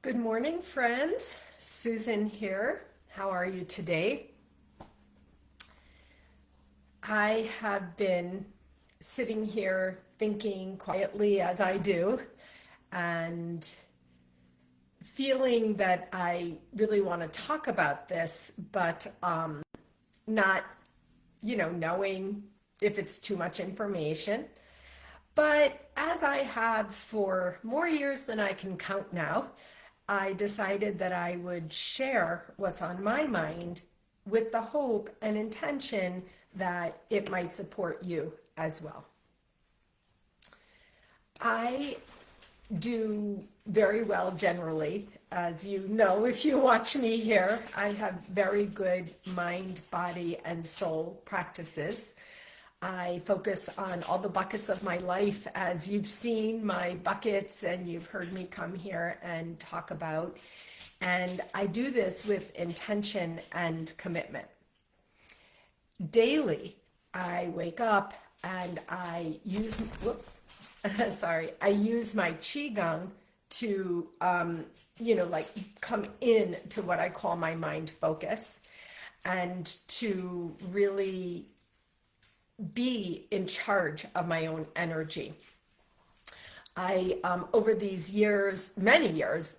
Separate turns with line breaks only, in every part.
Good morning, friends. Susan here. How are you today? I have been sitting here thinking quietly as I do and feeling that I really want to talk about this, but not, knowing if it's too much information. But as I have for more years than I can count now, I decided that I would share what's on my mind with the hope and intention that it might support you as well. I do very well generally. As you know, if you watch me here, I have very good mind, body, and soul practices. I focus on all the buckets of my life, as you've seen my buckets and you've heard me come here and talk about. And I do this with intention and commitment. Daily, I wake up and I use, whoops, sorry, I use my qigong to, come in to what I call my mind focus and to really be in charge of my own energy. I, over these years, many years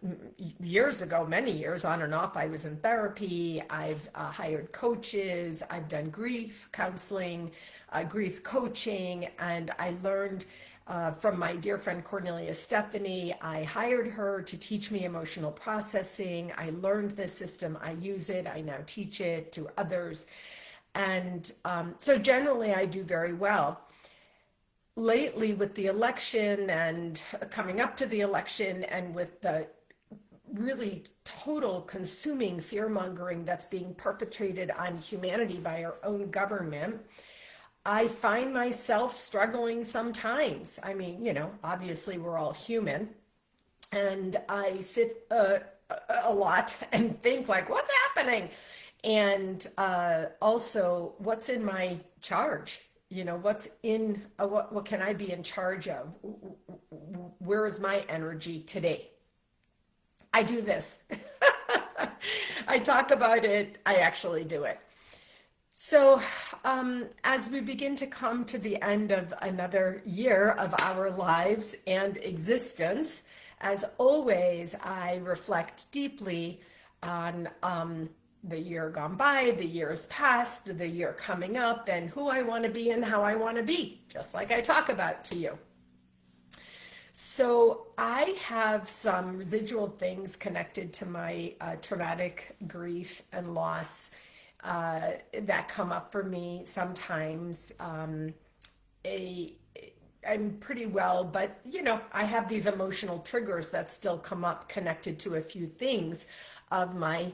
ago, many years on and off, I was in therapy. I've hired coaches. I've done grief counseling, grief coaching, and I learned from my dear friend Cornelia Stephanie. I hired her to teach me emotional processing. I learned this system. I use it. I now teach it to others. And so generally, I do very well. Lately, with the election and coming up to the election, and with the really total consuming fear mongering that's being perpetrated on humanity by our own government, I find myself struggling sometimes. I mean, obviously, we're all human. And I sit a lot and think, like, what's happening? And also, what's in my charge? What's in, what can I be in charge of? Where is my energy today? I do this. I talk about it, I actually do it. So, as we begin to come to the end of another year of our lives and existence, as always, I reflect deeply on the year gone by, the years past, the year coming up, and who I want to be and how I want to be, just like I talk about to you. So I have some residual things connected to my traumatic grief and loss that come up for me sometimes. I'm pretty well, but I have these emotional triggers that still come up connected to a few things of my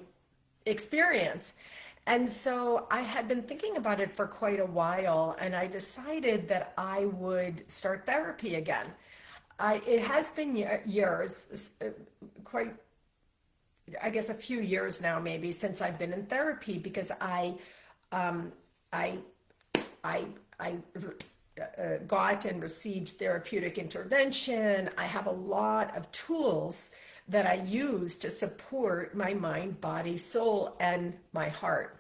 experience. And so I had been thinking about it for quite a while, and I decided that I would start therapy again. It has been years, quite, I guess a few years now, maybe, since I've been in therapy, because um, I, I got and received therapeutic intervention. I have a lot of tools that I use to support my mind, body, soul, and my heart.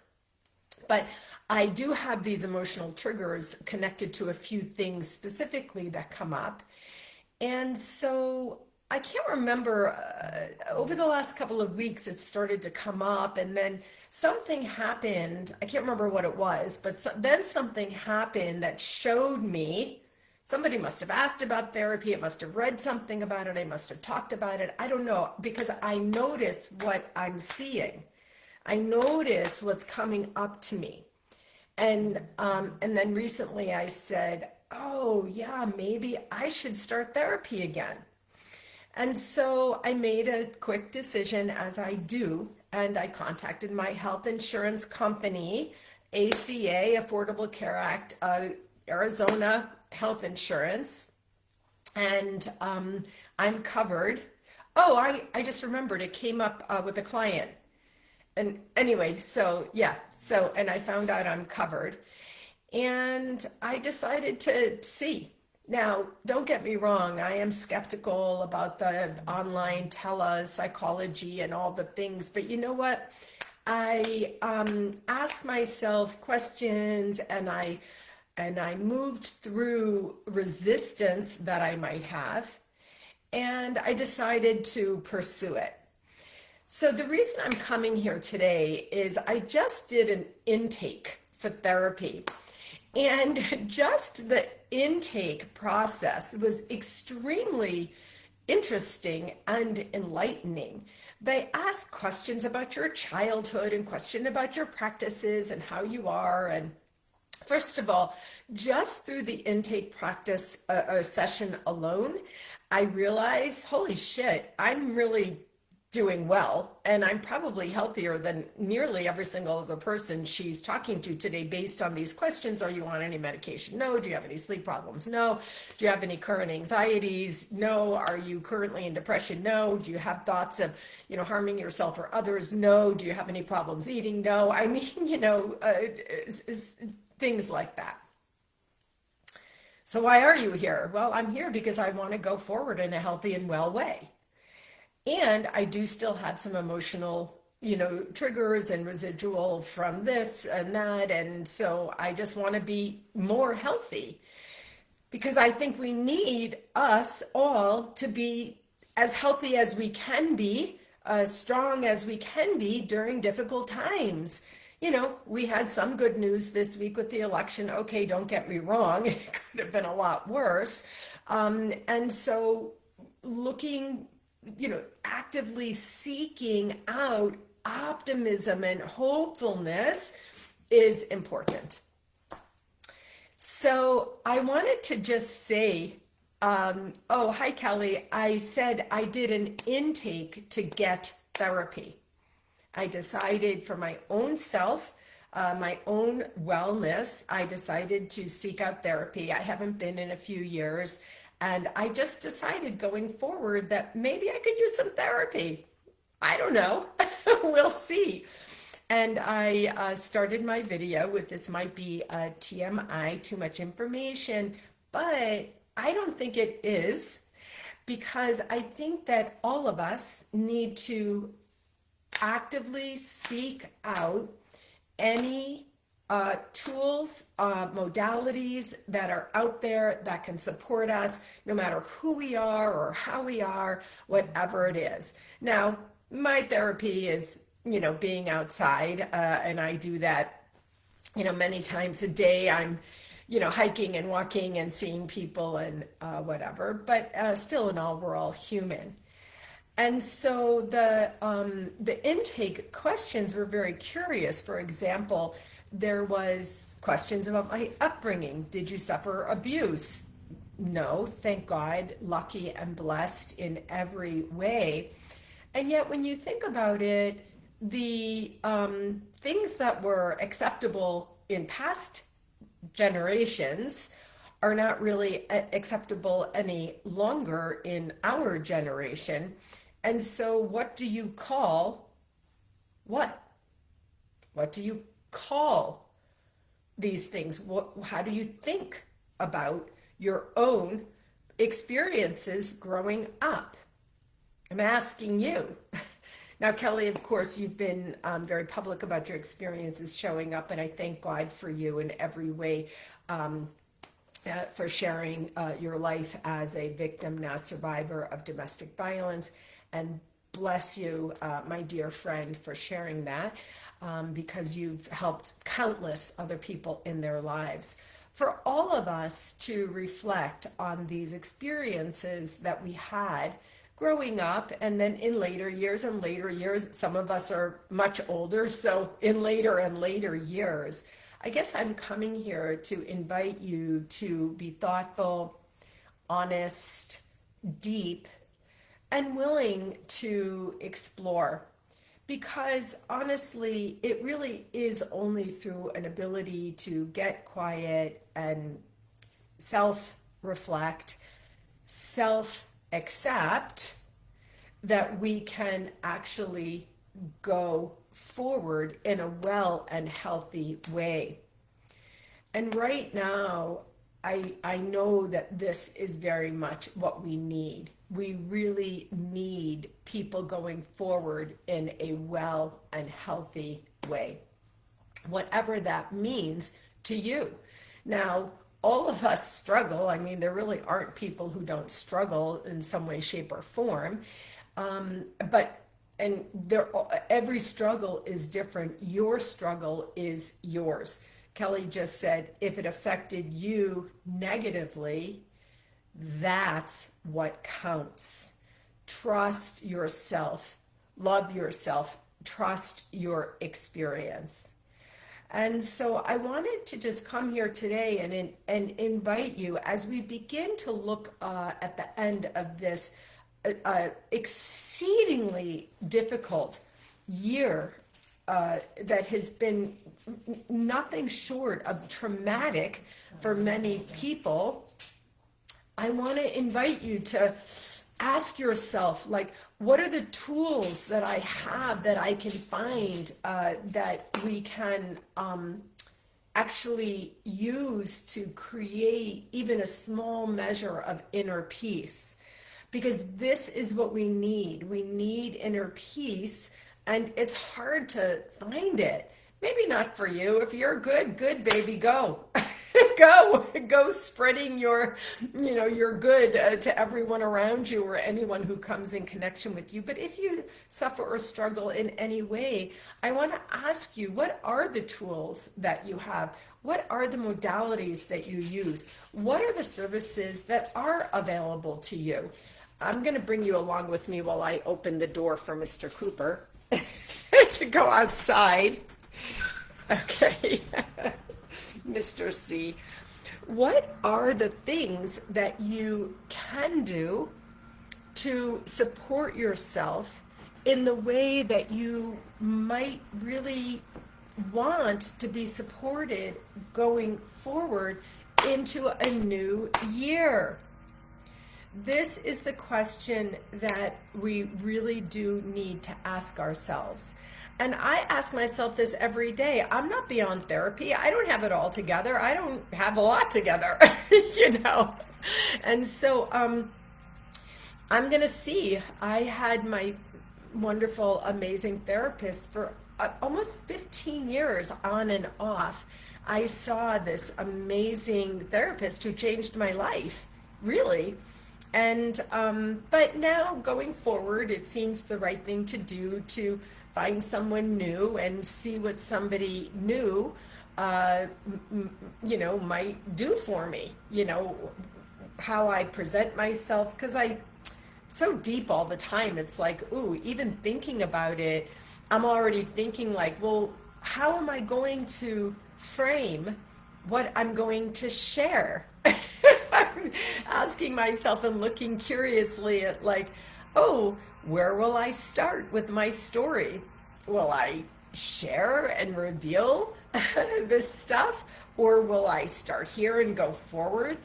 But I do have these emotional triggers connected to a few things specifically that come up. And so I can't remember, over the last couple of weeks, it started to come up, and then something happened. I can't remember what it was, but then something happened that showed me. Somebody must have asked about therapy. It must have read something about it. I must have talked about it. I don't know, because I notice what I'm seeing. I notice what's coming up to me. And then recently I said, oh yeah, maybe I should start therapy again. And so I made a quick decision, as I do, and I contacted my health insurance company, ACA, Affordable Care Act, Arizona Health Insurance, and I'm covered. Oh, I just remembered, it came up with a client. And anyway, so yeah, and I found out I'm covered. And I decided to see. Now, don't get me wrong, I am skeptical about the online telepsychology and all the things, but you know what? I ask myself questions and I moved through resistance that I might have, and I decided to pursue it. So the reason I'm coming here today is I just did an intake for therapy. And just the intake process was extremely interesting and enlightening. They ask questions about your childhood and question about your practices and how you are. And first of all, just through the intake practice session alone, I realized, holy shit, I'm really doing well, and I'm probably healthier than nearly every single other person she's talking to today based on these questions. Are you on any medication? No. Do you have any sleep problems? No. Do you have any current anxieties? No. Are you currently in depression? No. Do you have thoughts of, harming yourself or others? No. Do you have any problems eating? No. I mean, things like that. So why are you here? Well, I'm here because I want to go forward in a healthy and well way. And I do still have some emotional, triggers and residual from this and that. And so I just want to be more healthy because I think we need us all to be as healthy as we can be, as strong as we can be during difficult times. We had some good news this week with the election. Okay, don't get me wrong, it could have been a lot worse. And so looking, actively seeking out optimism and hopefulness is important. So I wanted to just say, oh, hi, Kelly. I said I did an intake to get therapy. I decided for my own self, my own wellness, I decided to seek out therapy. I haven't been in a few years. And I just decided going forward that maybe I could use some therapy. I don't know. We'll see. And I started my video with this might be a TMI, too much information, but I don't think it is because I think that all of us need to actively seek out any tools, modalities that are out there that can support us no matter who we are or how we are, whatever it is. Now, my therapy is, being outside, and I do that, many times a day. I'm, hiking and walking and seeing people and whatever, but still in all, we're all human. And so the intake questions were very curious. For example, there was questions about my upbringing. Did you suffer abuse? No, thank God, lucky and blessed in every way. And yet, when you think about it, the things that were acceptable in past generations are not really acceptable any longer in our generation. And so what do you call what? What do you call these things? How do you think about your own experiences growing up? I'm asking you. Now, Kelly, of course, you've been very public about your experiences showing up, and I thank God for you in every way. For sharing your life as a victim, now survivor of domestic violence. And bless you, my dear friend, for sharing that because you've helped countless other people in their lives. For all of us to reflect on these experiences that we had growing up and then in later years, some of us are much older, so in later and later years, I guess I'm coming here to invite you to be thoughtful, honest, deep, and willing to explore. Because honestly, it really is only through an ability to get quiet and self-reflect, self-accept, that we can actually go forward in a well and healthy way. And right now, I know that this is very much what we need. We really need people going forward in a well and healthy way, whatever that means to you. Now, all of us struggle. I mean, there really aren't people who don't struggle in some way, shape, or form. But and there, every struggle is different. Your struggle is yours. Kelly just said, if it affected you negatively, that's what counts. Trust yourself, love yourself, trust your experience. And so I wanted to just come here today and invite you as we begin to look at the end of this exceedingly difficult year that has been nothing short of traumatic for many people. I want to invite you to ask yourself, like, what are the tools that I have that I can find that we can actually use to create even a small measure of inner peace? Because this is what we need. We need inner peace, and it's hard to find it. Maybe not for you. If you're good, baby, go. go spreading your good to everyone around you or anyone who comes in connection with you. But if you suffer or struggle in any way, I want to ask you, what are the tools that you have? What are the modalities that you use? What are the services that are available to you? I'm going to bring you along with me while I open the door for Mr. Cooper to go outside. Okay. Mr. C, what are the things that you can do to support yourself in the way that you might really want to be supported going forward into a new year? This is the question that we really do need to ask ourselves. And I ask myself this every day. I'm not beyond therapy. I don't have it all together. I don't have a lot together, And so I'm going to see. I had my wonderful, amazing therapist for almost 15 years on and off. I saw this amazing therapist who changed my life, really. And but now going forward, it seems the right thing to do to find someone new and see what somebody new, might do for me. How I present myself, because I so deep all the time. It's like, ooh, even thinking about it, I'm already thinking like, well, how am I going to frame what I'm going to share? I'm asking myself and looking curiously at like, oh, where will I start with my story? Will I share and reveal this stuff, or will I start here and go forward?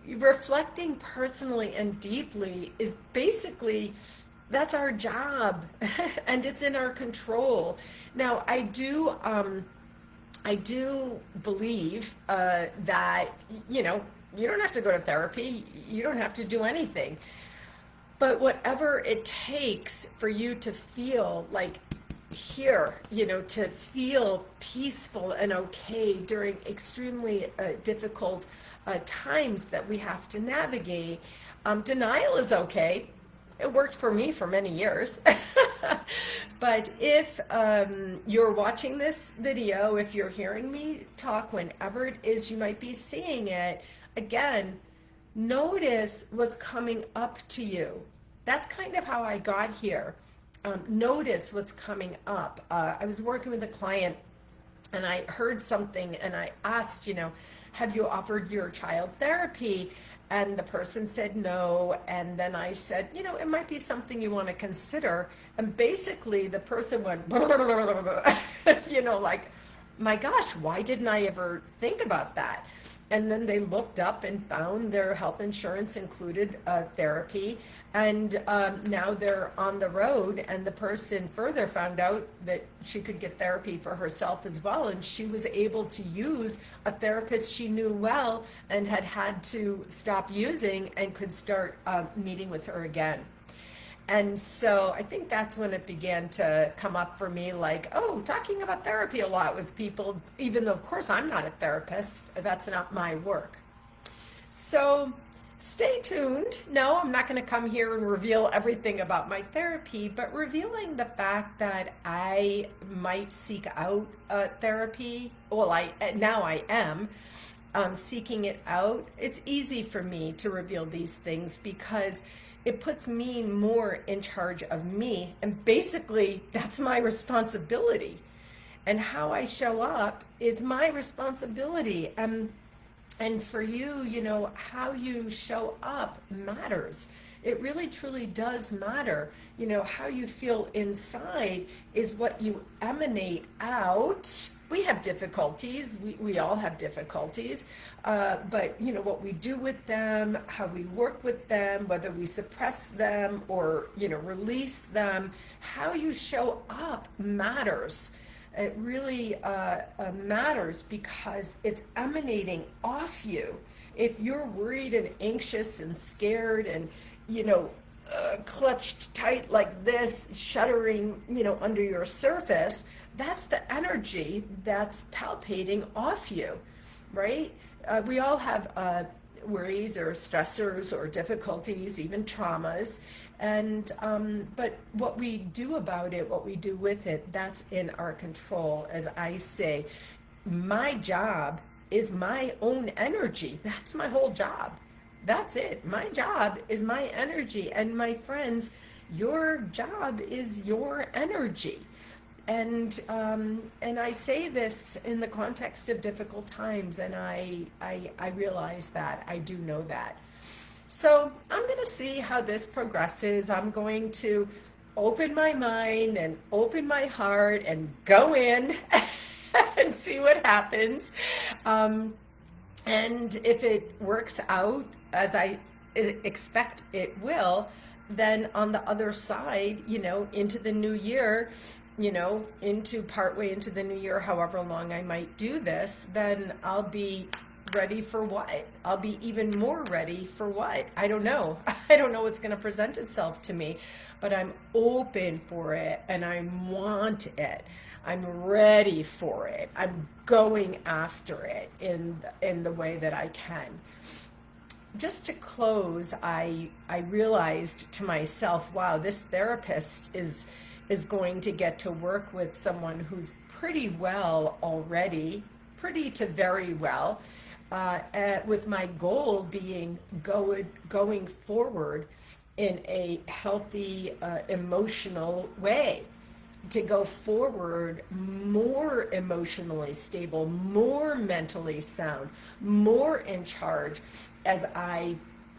Reflecting personally and deeply is basically, that's our job, and it's in our control. Now, I do believe that, you don't have to go to therapy. You don't have to do anything. But whatever it takes for you to feel like here, to feel peaceful and okay during extremely difficult times that we have to navigate. Denial is okay. It worked for me for many years. But if you're watching this video, if you're hearing me talk, whenever it is you might be seeing it, again, notice what's coming up to you. That's kind of how I got here. Notice what's coming up. I was working with a client and I heard something and I asked, have you offered your child therapy? And the person said no. And then I said, it might be something you want to consider. And basically the person went, like, my gosh, why didn't I ever think about that? and then they looked up and found their health insurance included therapy, and now they're on the road, and the person further found out that she could get therapy for herself as well, and she was able to use a therapist she knew well and had to stop using, and could start meeting with her again. And so I think that's when it began to come up for me, like, oh, talking about therapy a lot with people, even though, of course, I'm not a therapist. That's not my work. So stay tuned. No, I'm not going to come here and reveal everything about my therapy, but revealing the fact that I might seek out therapy. Well, now I am seeking it out. It's easy for me to reveal these things because it puts me more in charge of me. And basically, that's my responsibility. And how I show up is my responsibility. And for you, how you show up matters. It really, truly does matter. How you feel inside is what you emanate out. We have difficulties. We all have difficulties. But, what we do with them, how we work with them, whether we suppress them or, release them, how you show up matters. It really matters because it's emanating off you. If you're worried and anxious and scared and, clutched tight like this, shuddering, under your surface, that's the energy that's palpating off you, right? We all have worries or stressors or difficulties, even traumas. And but what we do about it, what we do with it, that's in our control. As I say, my job is my own energy. That's my whole job. That's it. My job is my energy. And my friends, your job is your energy. And I say this in the context of difficult times, and I realize that. I do know that. So I'm going to see how this progresses. I'm going to open my mind and open my heart and go in and see what happens. And if it works out as I expect it will, then on the other side, into the new year, into partway into the new year, however long I might do this, then I'll be ready for what? I'll be even more ready for what? I don't know. I don't know what's going to present itself to me, but I'm open for it and I want it. I'm ready for it. I'm going after it in the way that I can. Just to close, I realized to myself, wow, this therapist is going to get to work with someone who's pretty well already, pretty to very well, with my goal being going forward in a healthy, emotional way, to go forward more emotionally stable, more mentally sound, more in charge as I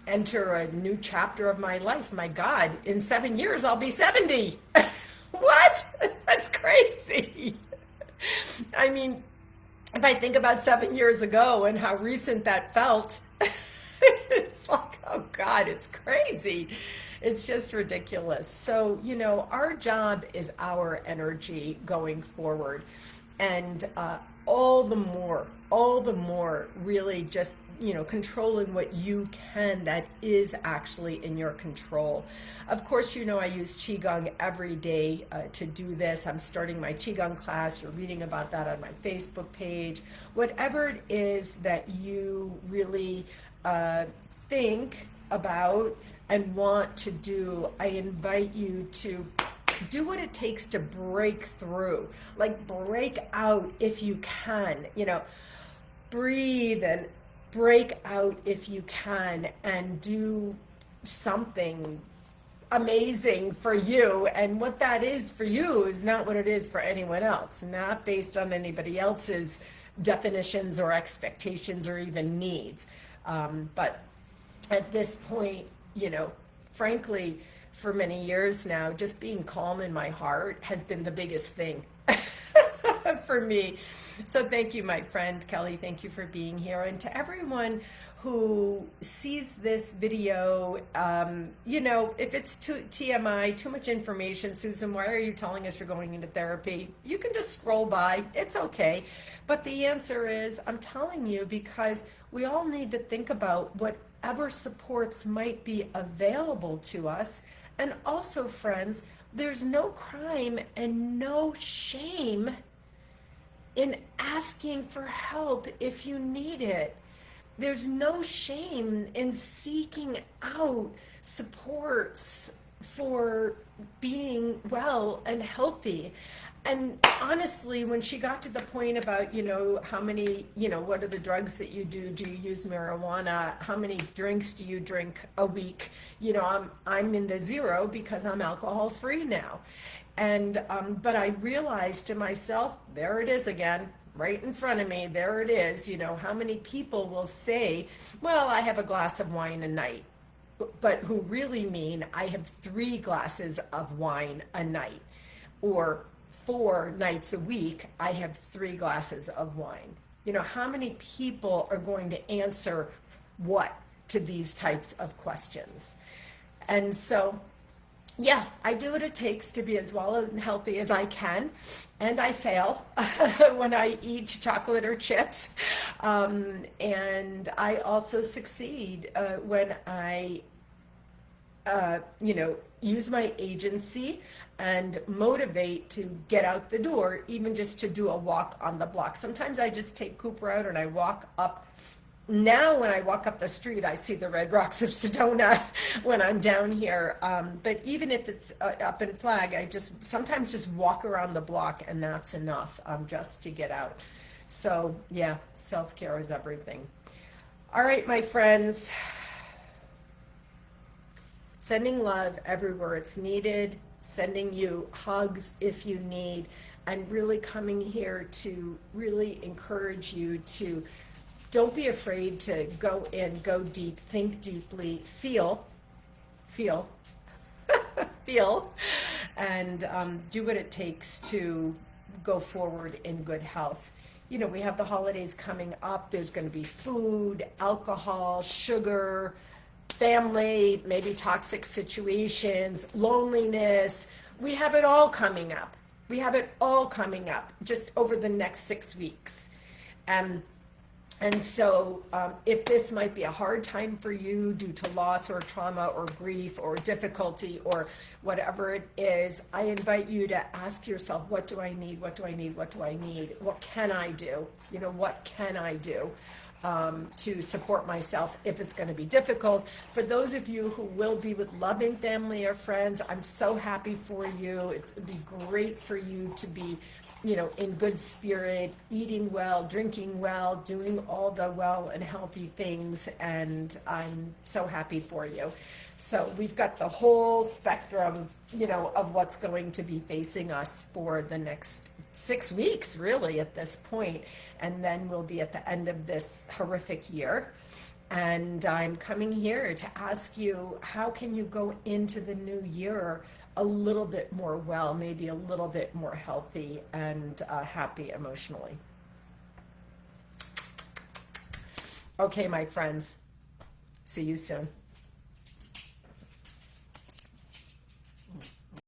enter a new chapter of my life. My God, in 7 years, I'll be 70. What? That's crazy. I mean, if I think about 7 years ago and how recent that felt, it's like, oh God, it's crazy. It's just ridiculous. So, our job is our energy going forward. And all the more really just, controlling what you can that is actually in your control. Of course, I use Qigong every day to do this. I'm starting my Qigong class. You're reading about that on my Facebook page. Whatever it is that you really think about and want to do, I invite you to do what it takes to break through, like break out if you can, breathe and break out if you can and do something amazing for you. And what that is for you is not what it is for anyone else, not based on anybody else's definitions or expectations or even needs. But at this point, frankly, for many years now, just being calm in my heart has been the biggest thing. for me. So thank you, my friend Kelly. Thank you for being here. And to everyone who sees this video, if it's too TMI, too much information, Susan, why are you telling us you're going into therapy? You can just scroll by. It's okay. But the answer is, I'm telling you because we all need to think about whatever supports might be available to us. And also, friends, there's no crime and no shame in asking for help if you need it. There's no shame in seeking out supports for being well and healthy. And honestly, when she got to the point about, how many, what are the drugs that you do? Do you use marijuana? How many drinks do you drink a week? I'm in the zero because I'm alcohol free now. And, but I realized to myself, there it is again, right in front of me. There it is. How many people will say, well, I have a glass of wine a night, but who really mean I have 3 glasses of wine a night, or 4 nights a week, I have 3 glasses of wine. How many people are going to answer what to these types of questions? And so, yeah, I do what it takes to be as well and healthy as I can, and I fail when I eat chocolate or chips, and I also succeed when I use my agency and motivate to get out the door, even just to do a walk on the block. Sometimes I just take Cooper out and I walk up. Now when I walk up the street, I see the Red Rocks of Sedona when I'm down here. But even if it's up in Flag, I sometimes just walk around the block, and that's enough just to get out. So yeah, self-care is everything. All right, my friends. Sending love everywhere it's needed, sending you hugs if you need, and really coming here to really encourage you to don't be afraid to go in, go deep, think deeply, feel, feel, and do what it takes to go forward in good health. We have the holidays coming up. There's going to be food, alcohol, sugar, family, maybe toxic situations, loneliness. We have it all coming up. We have it all coming up just over the next 6 weeks. And so if this might be a hard time for you due to loss or trauma or grief or difficulty or whatever it is, I invite you to ask yourself, what do I need? What do I need? What do I need? What can I do? What can I do to support myself if it's going to be difficult? For those of you who will be with loving family or friends, I'm so happy for you. It'd be great for you to be in good spirit, eating well, drinking well, doing all the well and healthy things, and I'm so happy for you. So we've got the whole spectrum, of what's going to be facing us for the next 6 weeks, really, at this point, and then we'll be at the end of this horrific year. And I'm coming here to ask you, how can you go into the new year a little bit more well, maybe a little bit more healthy and happy emotionally? Okay, my friends, see you soon.